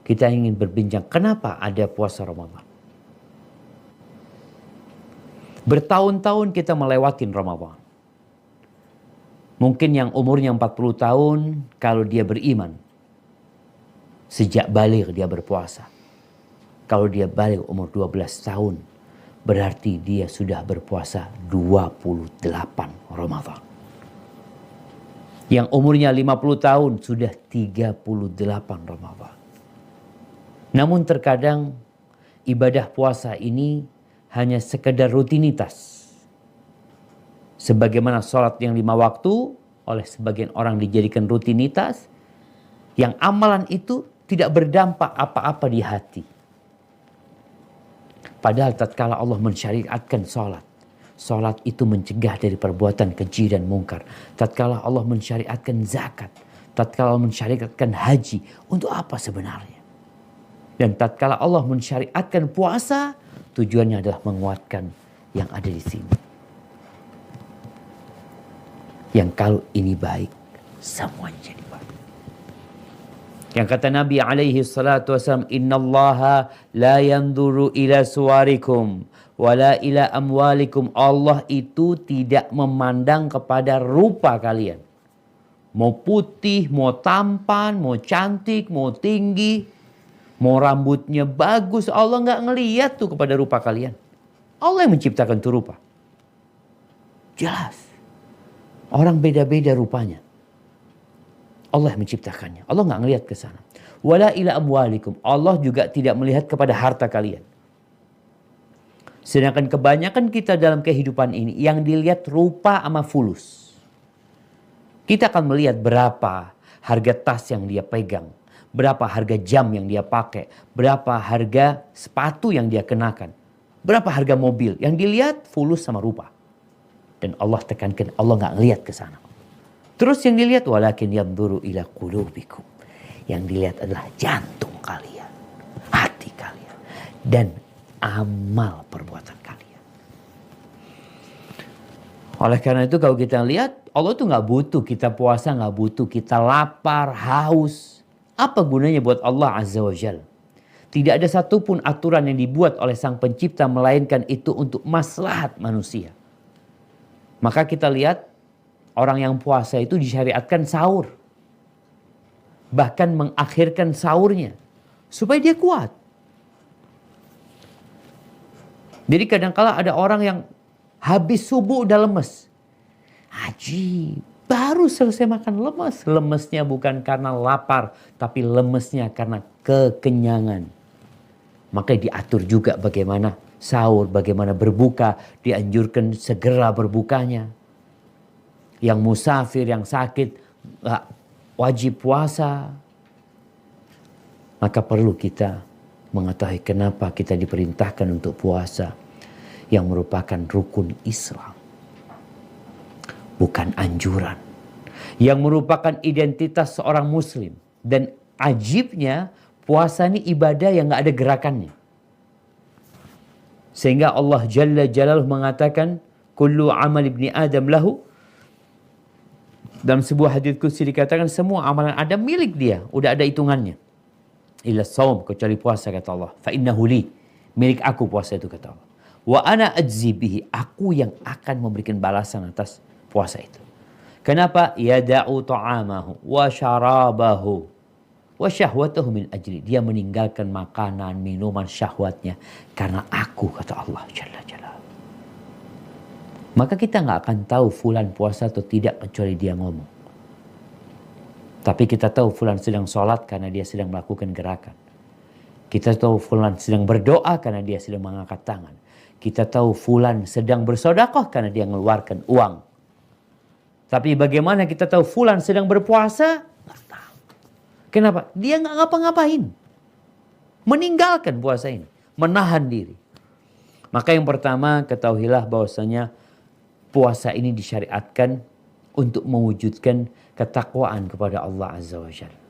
kita ingin berbincang kenapa ada puasa Ramadan. Bertahun-tahun kita melewatin Ramadan. Mungkin yang umurnya 40 tahun, kalau dia beriman, sejak balik dia berpuasa. Kalau dia balik umur 12 tahun, berarti dia sudah berpuasa 28 Ramadan. Yang umurnya 50 tahun, sudah 38 Ramadan. Namun terkadang ibadah puasa ini hanya sekedar rutinitas. Sebagaimana sholat yang 5 waktu oleh sebagian orang dijadikan rutinitas, yang amalan itu tidak berdampak apa-apa di hati. Padahal tatkala Allah mensyariatkan sholat, sholat itu mencegah dari perbuatan keji dan mungkar. Tatkala Allah mensyariatkan zakat, tatkala Allah mensyariatkan haji, untuk apa sebenarnya? Dan tatkala Allah mensyariatkan puasa, tujuannya adalah menguatkan yang ada di sini. Yang kalau ini baik, semuanya jadi baik. Yang kata Nabi alaihi salatu wasallam, innallaha la yanzuru ila suwarikum wala ila amwalikum. Allah itu tidak memandang kepada rupa kalian. Mau putih, mau tampan, mau cantik, mau tinggi, mau rambutnya bagus, Allah nggak ngeliat tuh kepada rupa kalian. Allah yang menciptakan tuh rupa. Jelas. Orang beda-beda rupanya. Allah yang menciptakannya. Allah nggak ngelihat ke sana. Wala ila amwalikum. Allah juga tidak melihat kepada harta kalian. Sedangkan kebanyakan kita dalam kehidupan ini yang dilihat rupa sama fulus. Kita akan melihat berapa harga tas yang dia pegang, berapa harga jam yang dia pakai, berapa harga sepatu yang dia kenakan, berapa harga mobil. Yang dilihat fulus sama rupa. Dan Allah tekankan, Allah nggak ngelihat ke sana. Terus yang dilihat, walakin yanzuru ila qulubikum. Yang dilihat adalah jantung kalian, hati kalian, dan amal perbuatan kalian. Oleh karena itu kalau kita lihat, Allah tuh nggak butuh kita puasa, nggak butuh kita lapar, haus. Apa gunanya buat Allah Azza wa Jalla? Tidak ada satupun aturan yang dibuat oleh Sang Pencipta melainkan itu untuk maslahat manusia. Maka kita lihat orang yang puasa itu disyariatkan sahur. Bahkan mengakhirkan sahurnya. Supaya dia kuat. Jadi kadang-kala ada orang yang habis subuh udah lemes. Haji, baru selesai makan lemes. Lemesnya bukan karena lapar, tapi lemesnya karena kekenyangan. Maka diatur juga bagaimana sahur, bagaimana berbuka, dianjurkan segera berbukanya. Yang musafir, yang sakit, wajib puasa. Maka perlu kita mengetahui kenapa kita diperintahkan untuk puasa. Yang merupakan rukun Islam. Bukan anjuran. Yang merupakan identitas seorang muslim. Dan ajibnya puasa ini ibadah yang gak ada gerakannya. Sehingga Allah Jalla Jalaluhu mengatakan, kullu amal ibni Adam lahu. Dalam sebuah hadits qudsi dikatakan semua amalan Adam milik dia, udah ada hitungannya. Illa shaum, kecuali puasa kata Allah. Fa innahu li, milik aku puasa itu kata Allah. Wa ana ajzi bihi, aku yang akan memberikan balasan atas puasa itu. Kenapa? Yada'u ta'amahu wa syarabahu wa syahwatahu min ajli. Dia meninggalkan makanan, minuman, syahwatnya karena aku kata Allah Jalla Jalaluhu. Maka kita nggak akan tahu fulan puasa atau tidak kecuali dia ngomong. Tapi kita tahu fulan sedang sholat karena dia sedang melakukan gerakan. Kita tahu fulan sedang berdoa karena dia sedang mengangkat tangan. Kita tahu fulan sedang bersedekah karena dia mengeluarkan uang. Tapi bagaimana kita tahu fulan sedang berpuasa? Nggak tahu. Kenapa? Dia nggak ngapa-ngapain. Meninggalkan puasa ini. Menahan diri. Maka yang pertama ketahuilah bahwasanya puasa ini disyariatkan untuk mewujudkan ketakwaan kepada Allah Azza wa Jalla.